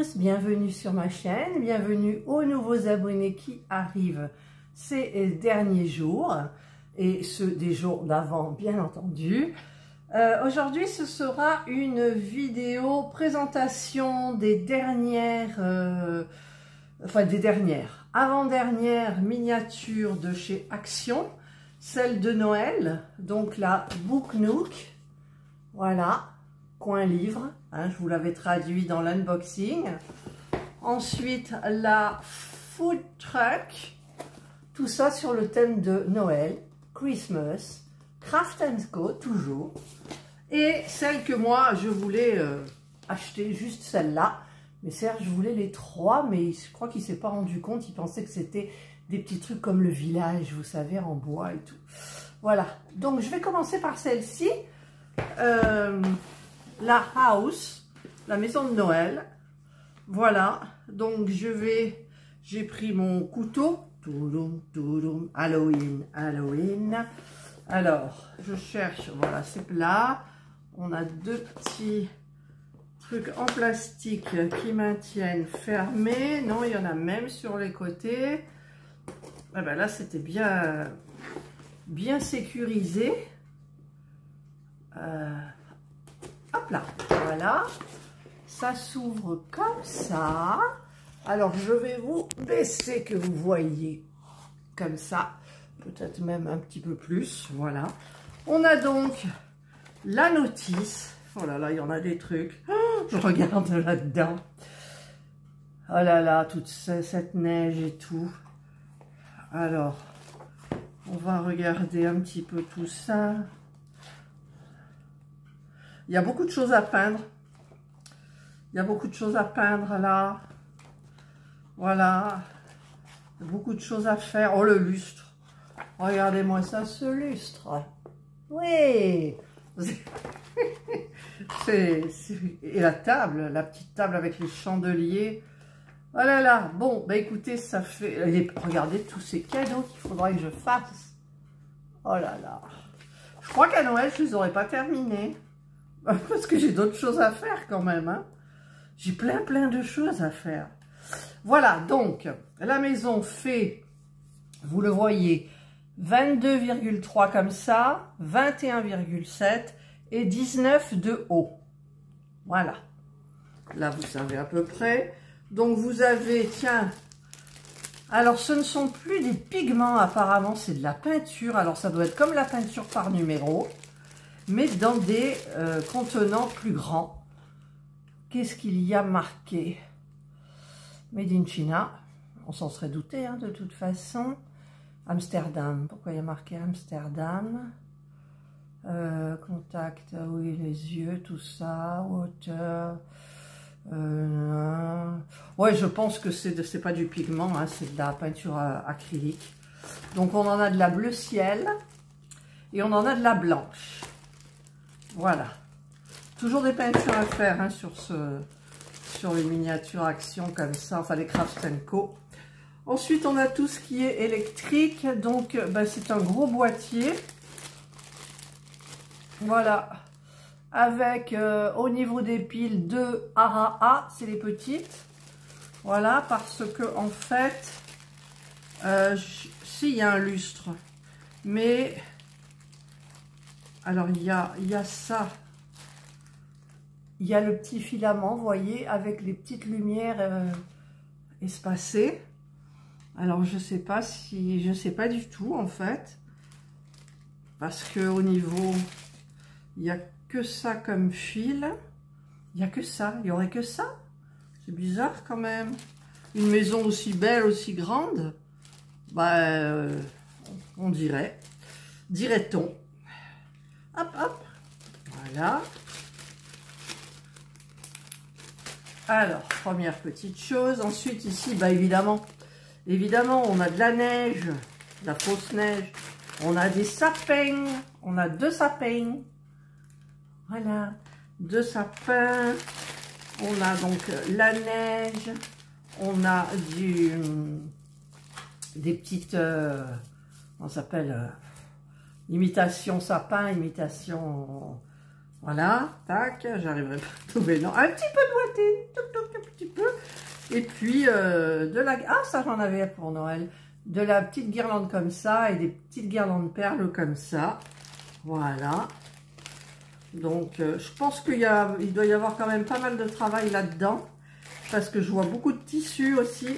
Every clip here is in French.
tous, bienvenue sur ma chaîne, bienvenue aux nouveaux abonnés qui arrivent ces derniers jours et ceux des jours d'avant bien entendu. Aujourd'hui ce sera une vidéo présentation des dernières, avant-dernières miniatures de chez Action, celle de Noël, donc la Book Nook, voilà. Coin livre, hein, je vous l'avais traduit dans l'unboxing. Ensuite, la Food Truck, tout ça sur le thème de Noël, Christmas, Craft & Co, toujours. Et celle que moi, je voulais acheter, juste celle-là. Mais Serge voulait les trois, mais je crois qu'il ne s'est pas rendu compte. Il pensait que c'était des petits trucs comme le village, vous savez, en bois et tout. Voilà, donc je vais commencer par celle-ci. La house, la maison de Noël. Voilà, donc j'ai pris mon couteau. Halloween, Halloween. Alors, je cherche, voilà, c'est là. On a deux petits trucs en plastique qui maintiennent fermés. Non, il y en a même sur les côtés. Ah ben là, c'était bien sécurisé. Hop là, voilà, ça s'ouvre comme ça. Alors je vais vous baisser que vous voyez comme ça, peut-être même un petit peu plus, voilà. On a donc la notice, oh là là, il y en a des trucs, oh, je regarde là-dedans. Oh là là, toute cette neige et tout. Alors, on va regarder un petit peu tout ça. Il y a beaucoup de choses à peindre. Il y a beaucoup de choses à peindre là. Voilà. Il y a beaucoup de choses à faire. Oh, le lustre. Regardez-moi ça, ce lustre. Oui. Et la table, la petite table avec les chandeliers. Oh là là. Bon, bah écoutez, ça fait... Regardez tous ces cadeaux qu'il faudrait que je fasse. Oh là là. Je crois qu'à Noël, je ne les aurais pas terminés. Parce que j'ai d'autres choses à faire quand même. Hein. J'ai plein de choses à faire. Voilà, donc, la maison fait, vous le voyez, 22,3 comme ça, 21,7 et 19 de haut. Voilà. Là, vous savez à peu près. Donc, vous avez, tiens, alors ce ne sont plus des pigments apparemment, c'est de la peinture. Alors, ça doit être comme la peinture par numéro, mais dans des contenants plus grands. Qu'est-ce qu'il y a marqué? Made in China. On s'en serait douté, hein, de toute façon. Amsterdam. Pourquoi il y a marqué Amsterdam? Contact, oui, les yeux, tout ça. Water. Ouais, je pense que c'est pas du pigment, hein, c'est de la peinture acrylique. Donc, on en a de la bleu ciel et on en a de la blanche. Voilà, toujours des peintures à faire, hein, sur les miniatures Action comme ça, enfin les Craft & Co. Ensuite, on a tout ce qui est électrique, donc ben, c'est un gros boîtier. Voilà, avec au niveau des piles 2 AAA, c'est les petites. Voilà, parce que en fait, si, il y a un lustre, mais... Alors, il y a ça. Il y a le petit filament, vous voyez, avec les petites lumières espacées. Alors, je sais pas du tout, en fait. Parce que au niveau, il n'y a que ça comme fil. Il n'y a que ça. Il n'y aurait que ça. C'est bizarre, quand même. Une maison aussi belle, aussi grande. Bah, on dirait. Dirait-on. Hop, hop, voilà. Alors, première petite chose. Ensuite, ici, bah évidemment, on a de la neige, de la fausse neige. On a des sapins. On a 2 sapins. Voilà, 2 sapins. On a donc la neige. On a des petites... on s'appelle... imitation sapin, imitation... Voilà, tac, j'arriverai pas à trouver. Non, un petit peu doigté, tout petit peu. Et puis, ah, ça j'en avais pour Noël. De la petite guirlande comme ça et des petites guirlandes perles comme ça. Voilà. Donc, je pense il doit y avoir quand même pas mal de travail là-dedans. Parce que je vois beaucoup de tissu aussi.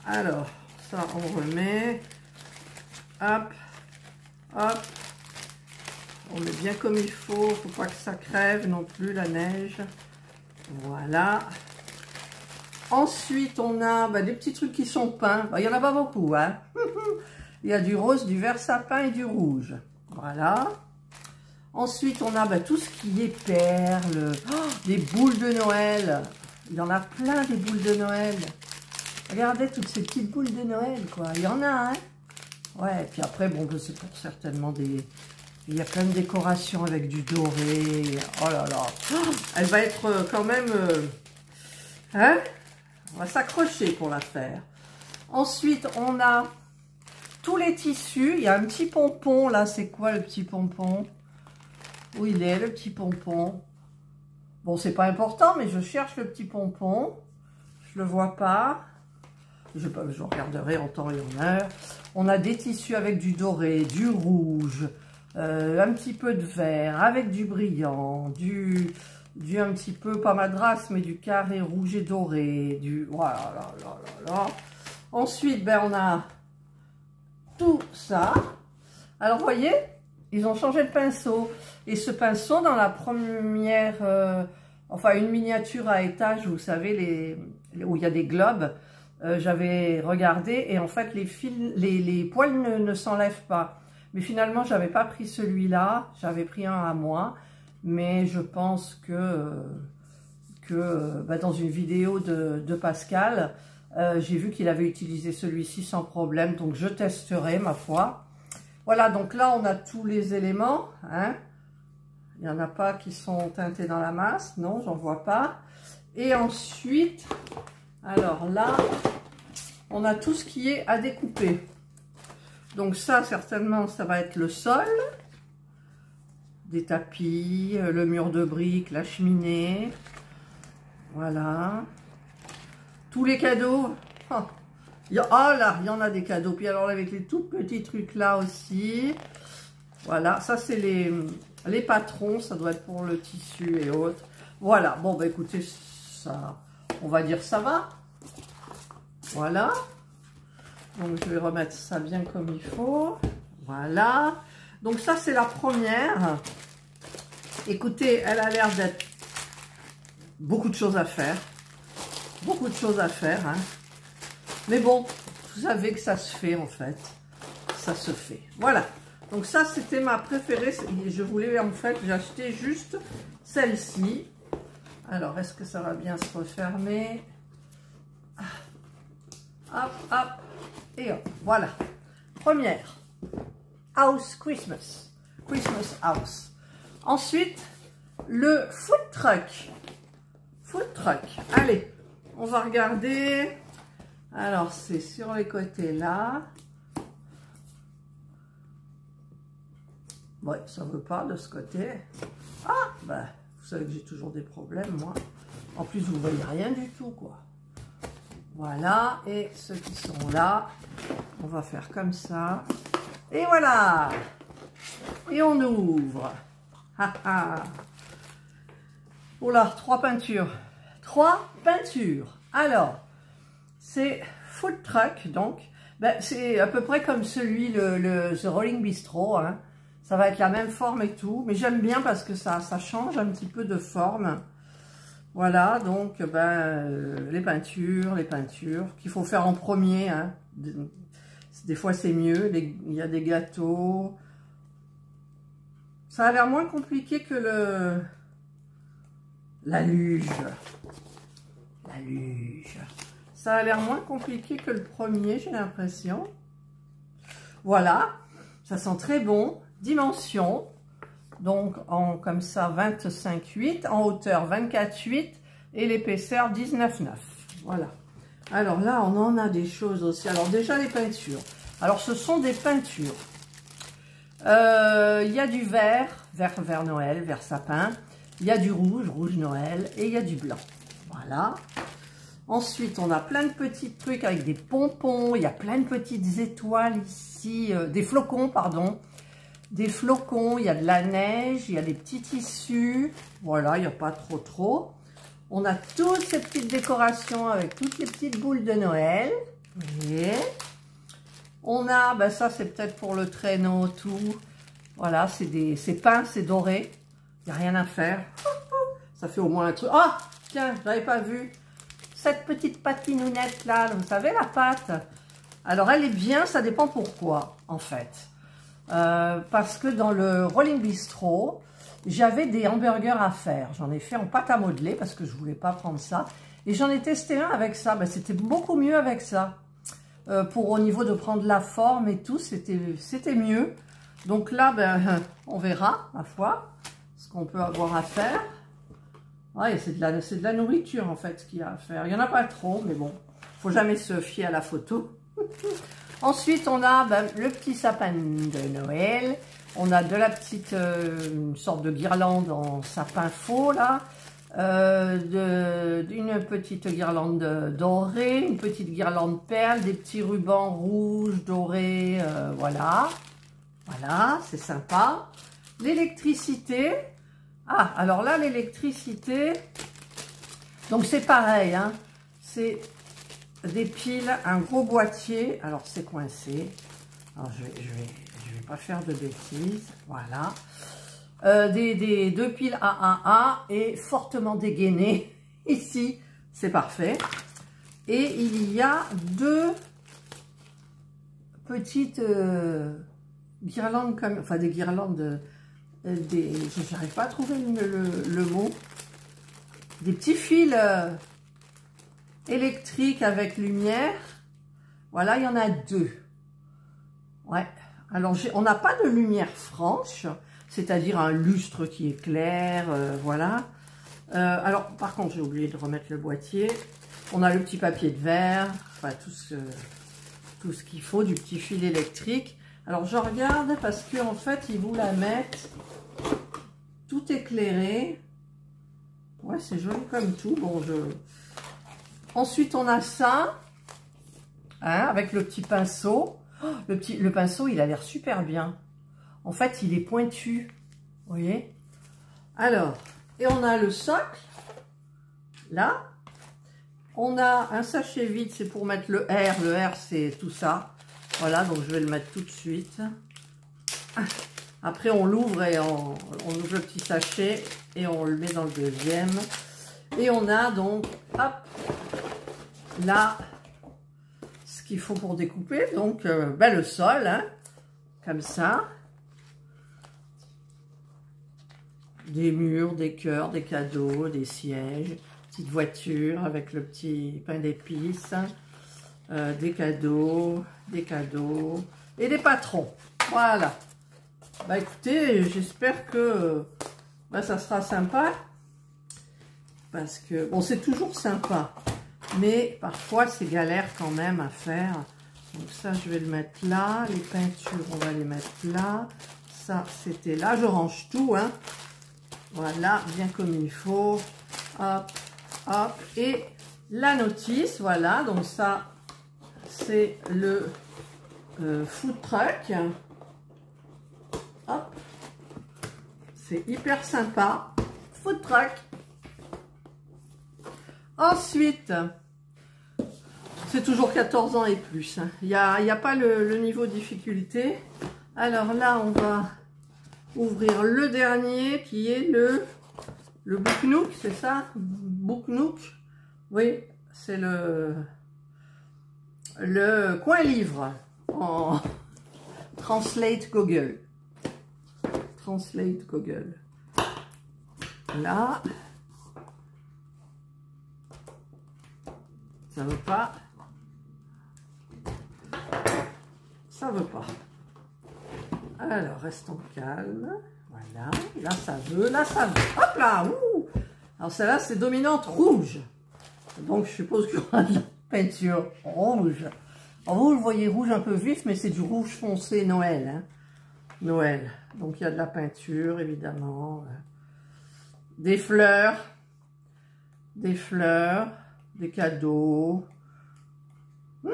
Alors, ça, on remet. Hop, hop. On met bien comme il faut. Faut pas que ça crève non plus, la neige. Voilà. Ensuite, on a des petits trucs qui sont peints. Il n'y en a pas beaucoup, hein. Il y a du rose, du vert sapin et du rouge. Voilà. Ensuite, on a tout ce qui est perles, des boules de Noël. Il y en a plein des boules de Noël. Regardez toutes ces petites boules de Noël, quoi. Il y en a, hein. Ouais, et puis après, bon, c'est pour certainement des... Il y a plein de décorations avec du doré. Oh là là. Elle va être quand même... Hein? On va s'accrocher pour la faire. Ensuite, on a tous les tissus. Il y a un petit pompon, là. C'est quoi le petit pompon? Où il est, le petit pompon? Bon, c'est pas important, mais je cherche le petit pompon. Je le vois pas. Je regarderai en temps et en heure. On a des tissus avec du doré, du rouge, un petit peu de vert, avec du brillant, du un petit peu, pas madras, mais du carré rouge et doré, voilà, là. Ensuite, on a tout ça. Alors, vous voyez, ils ont changé de pinceau. Et ce pinceau, dans la première, enfin, une miniature à étage, vous savez, où il y a des globes, j'avais regardé et en fait, les poils ne s'enlèvent pas. Mais finalement, j'avais pas pris celui-là, j'avais pris un à moi. Mais je pense que dans une vidéo de Pascal, j'ai vu qu'il avait utilisé celui-ci sans problème. Donc, je testerai, ma foi. Voilà, donc là, on a tous les éléments. Hein. Il n'y en a pas qui sont teintés dans la masse. Non, j'en vois pas. Et ensuite, alors là, on a tout ce qui est à découper. Donc ça, certainement, ça va être le sol. Des tapis, le mur de briques, la cheminée. Voilà. Tous les cadeaux. Oh, là, il y en a des cadeaux. Puis alors avec les tout petits trucs là aussi. Voilà, ça c'est les patrons. Ça doit être pour le tissu et autres. Voilà, bon écoutez, ça, on va dire ça va. Voilà. Donc je vais remettre ça bien comme il faut. Voilà. Donc ça c'est la première. Écoutez, elle a l'air d'être beaucoup de choses à faire. Beaucoup de choses à faire. Hein. Mais bon, vous savez que ça se fait en fait. Ça se fait. Voilà. Donc ça c'était ma préférée. Je voulais en fait, j'ai acheté juste celle-ci. Alors, est-ce que ça va bien se refermer? Hop, hop. Et hop. Voilà. Première. House Christmas. Christmas House. Ensuite, le food truck. Food truck. Allez, on va regarder. Alors, c'est sur les côtés là. Ouais, ça ne veut pas de ce côté. Ah, vous savez que j'ai toujours des problèmes, moi. En plus, vous ne voyez rien du tout, quoi. Voilà. Et ceux qui sont là, on va faire comme ça. Et voilà. Et on ouvre. Oh là, 3 peintures. 3 peintures. Alors, c'est food truck, donc. C'est à peu près comme celui, The Rolling Bistro. Hein. Ça va être la même forme et tout. Mais j'aime bien parce que ça change un petit peu de forme. Voilà, donc, les peintures qu'il faut faire en premier. Hein. Des fois, c'est mieux. Il y a des gâteaux. Ça a l'air moins compliqué que la luge. La luge. Ça a l'air moins compliqué que le premier, j'ai l'impression. Voilà. Ça sent très bon. Dimension. Donc, comme ça, 25,8. En hauteur, 24,8. Et l'épaisseur, 19,9. Voilà. Alors là, on en a des choses aussi. Alors déjà, les peintures. Alors, ce sont des peintures. Il y a du vert Noël, vert sapin. Il y a du rouge Noël. Et il y a du blanc. Voilà. Ensuite, on a plein de petits trucs avec des pompons. Il y a plein de petites étoiles ici. Des flocons, pardon. Des flocons, il y a de la neige, il y a des petits tissus. Voilà, il n'y a pas trop. On a toutes ces petites décorations avec toutes les petites boules de Noël. Vous voyez. On a, ben ça c'est peut-être pour le traîneau, tout. Voilà, c'est peint, c'est doré. Il n'y a rien à faire. Ça fait au moins un truc. Ah, tiens, je n'avais pas vu. Cette petite patinounette là, vous savez la pâte. Alors elle est bien, ça dépend pourquoi en fait. Parce que dans le Rolling Bistro, j'avais des hamburgers à faire. J'en ai fait en pâte à modeler parce que je ne voulais pas prendre ça. Et j'en ai testé un avec ça. Ben, c'était beaucoup mieux avec ça. Pour au niveau de prendre la forme et tout, c'était mieux. Donc là, ben, on verra, ma foi, ce qu'on peut avoir à faire. Ouais, c'est de la nourriture en fait ce qu'il y a à faire. Il n'y en a pas trop, mais bon, faut jamais se fier à la photo. Ensuite, on a ben, le petit sapin de Noël. On a de la petite, une sorte de guirlande en sapin faux là. Une petite guirlande dorée, une petite guirlande perle, des petits rubans rouges, dorés, voilà. Voilà, c'est sympa. L'électricité. Ah, alors là, l'électricité, donc c'est pareil, hein, c'est des piles, un gros boîtier, alors c'est coincé, alors je vais pas faire de bêtises, voilà, deux piles AAA et fortement dégainées, ici, c'est parfait, et il y a deux petites guirlandes, comme, enfin des guirlandes, je n'arrive pas à trouver le mot, des petits fils électriques avec lumière. Voilà, il y en a deux. Ouais, alors on n'a pas de lumière franche, c'est-à-dire un lustre qui éclaire, voilà. Alors, par contre, j'ai oublié de remettre le boîtier. On a le petit papier de verre, enfin tout ce qu'il faut, du petit fil électrique. Alors, je regarde parce qu'en fait, ils vous la mettent tout éclairé. Ouais, c'est joli comme tout. Bon, ensuite, on a ça, hein, avec le petit pinceau. Oh, le pinceau, il a l'air super bien. En fait, il est pointu. Vous voyez? Alors, et on a le socle. Là. On a un sachet vide, c'est pour mettre le R. Le R, c'est tout ça. Voilà, donc je vais le mettre tout de suite. Après, on l'ouvre et on ouvre le petit sachet et on le met dans le deuxième. Et on a donc, hop, là, ce qu'il faut pour découper. Donc, ben, le sol, hein, comme ça. Des murs, des cœurs, des cadeaux, des sièges. Petite voiture avec le petit pain d'épices. Des cadeaux et des patrons. Voilà. Bah écoutez, j'espère que bah, ça sera sympa. Parce que, bon, c'est toujours sympa. Mais parfois, c'est galère quand même à faire. Donc ça, je vais le mettre là. Les peintures, on va les mettre là. Ça, c'était là. Je range tout, hein. Voilà, bien comme il faut. Hop, hop. Et la notice, voilà. Donc ça, c'est le food truck. Hop. C'est hyper sympa. Food truck. Ensuite, c'est toujours 14 ans et plus. Il n'y a pas le niveau difficulté. Alors là, on va ouvrir le dernier qui est le Book Nook, c'est ça? Book Nook. Oui, c'est le coin livre en Translate Google. Translate Google. Là. Ça veut pas. Ça veut pas. Alors, restons calmes. Voilà. Là, ça veut. Là, ça veut. Hop là. Ouh. Alors, celle-là, c'est dominante rouge. Donc, je suppose qu'il y aura de la peinture rouge. Alors, vous le voyez rouge un peu vif, mais c'est du rouge foncé Noël. Hein. Noël. Donc, il y a de la peinture, évidemment. Des fleurs. Des fleurs. des cadeaux.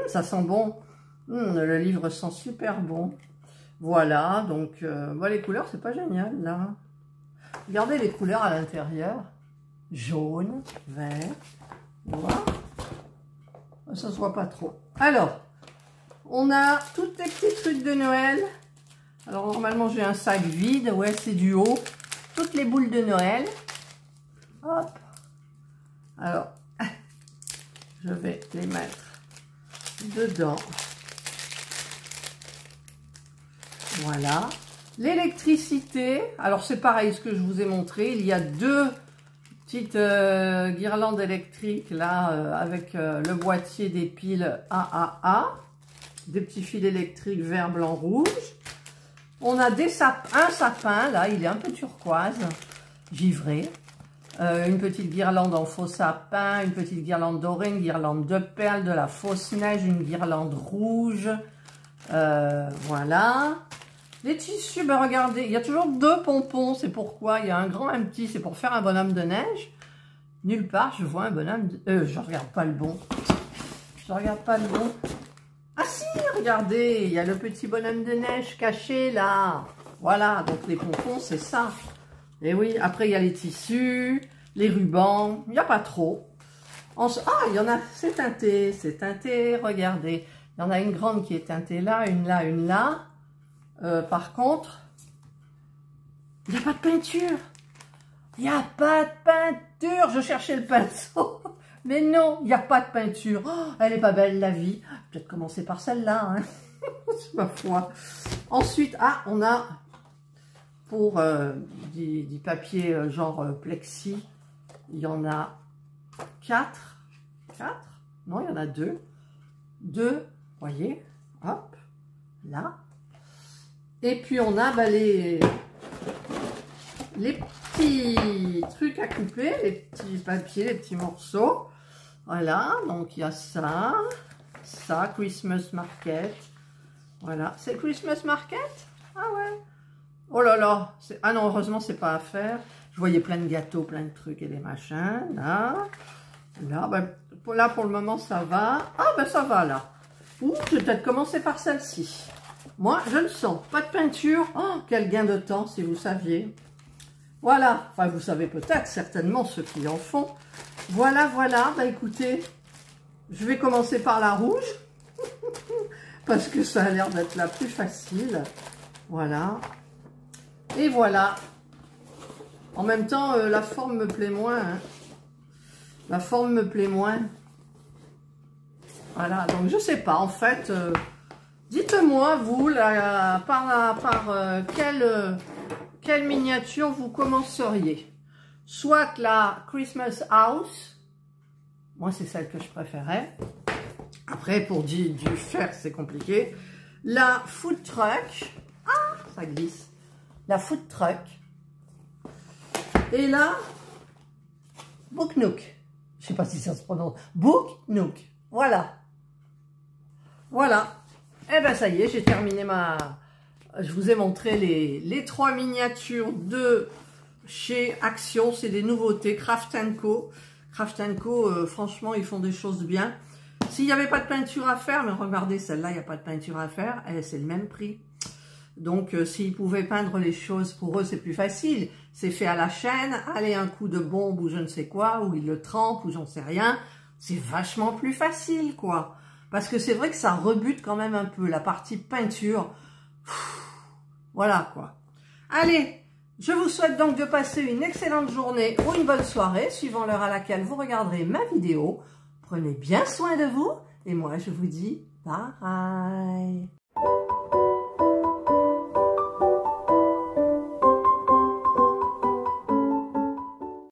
Ça sent bon. Le livre sent super bon. Voilà, donc les couleurs, c'est pas génial là. Regardez les couleurs à l'intérieur. Jaune, vert, voilà. Ça se voit pas trop. Alors, on a toutes les petits trucs de Noël. Alors normalement j'ai un sac vide, ouais c'est du haut. Toutes les boules de Noël. Hop. Alors, je vais les mettre dedans. Voilà. L'électricité, alors c'est pareil ce que je vous ai montré. Il y a deux petites guirlandes électriques là avec le boîtier des piles AAA. Des petits fils électriques vert, blanc, rouge. On a un sapin, là, il est un peu turquoise, givré. Une petite guirlande en faux sapin, une petite guirlande dorée, une guirlande de perles, de la fausse neige, une guirlande rouge. Voilà. Les tissus, ben regardez, il y a toujours deux pompons, c'est pourquoi. Il y a un grand, un petit, c'est pour faire un bonhomme de neige. Nulle part, je vois un bonhomme de... je regarde pas le bon. Je regarde pas le bon. Ah si, regardez, il y a le petit bonhomme de neige caché là. Voilà, donc les pompons, c'est ça. Et oui, après il y a les tissus, les rubans, il n'y a pas trop. Ah, il y en a, c'est teinté, regardez. Il y en a une grande qui est teintée là, une là, une là. Par contre, il n'y a pas de peinture. Il n'y a pas de peinture. Je cherchais le pinceau. Mais non, il n'y a pas de peinture. Oh, elle n'est pas belle la vie. Peut-être commencer par celle-là. Hein. C'est ma foi. Ensuite, on a pour du papier genre plexi. Il y en a 4. 4? Non, il y en a 2. 2, voyez. Hop. Là. Et puis on a les petits trucs à couper, les petits papiers, les petits morceaux. Voilà, donc il y a ça, Christmas Market. Voilà, c'est Christmas Market? Ah ouais. Oh là là, ah non, heureusement c'est pas à faire. Je voyais plein de gâteaux, plein de trucs et des machins. Là, pour le moment ça va. Ah ben ça va là. Ouh, je vais peut-être commencer par celle-ci. Moi, je le sens. Pas de peinture. Oh, quel gain de temps, si vous saviez. Voilà. Enfin, vous savez peut-être, certainement, ceux qui en font. Voilà, voilà. Bah, écoutez, je vais commencer par la rouge. Parce que ça a l'air d'être la plus facile. Voilà. Et voilà. En même temps, la forme me plaît moins. Hein. La forme me plaît moins. Voilà. Donc, je sais pas. En fait... dites-moi, vous, là, quelle miniature vous commenceriez? Soit la Christmas House, moi c'est celle que je préférais. Après, pour du faire, c'est compliqué. La Food Truck, ah, ça glisse. La Food Truck. Et là, Book Nook. Je sais pas si ça se prononce. Book Nook. Voilà. Voilà. Eh ben ça y est, j'ai terminé je vous ai montré les 3 miniatures de chez Action. C'est des nouveautés, Craft & Co. Craft & Co, franchement, ils font des choses bien. S'il n'y avait pas de peinture à faire, mais regardez, celle-là, il n'y a pas de peinture à faire. C'est le même prix. Donc, s'ils pouvaient peindre les choses, pour eux, c'est plus facile. C'est fait à la chaîne. Allez, un coup de bombe ou je ne sais quoi, ou ils le trempent ou j'en sais rien. C'est vachement plus facile, quoi. Parce que c'est vrai que ça rebute quand même un peu la partie peinture. Voilà quoi. Allez, je vous souhaite donc de passer une excellente journée ou une bonne soirée, suivant l'heure à laquelle vous regarderez ma vidéo. Prenez bien soin de vous et moi je vous dis bye.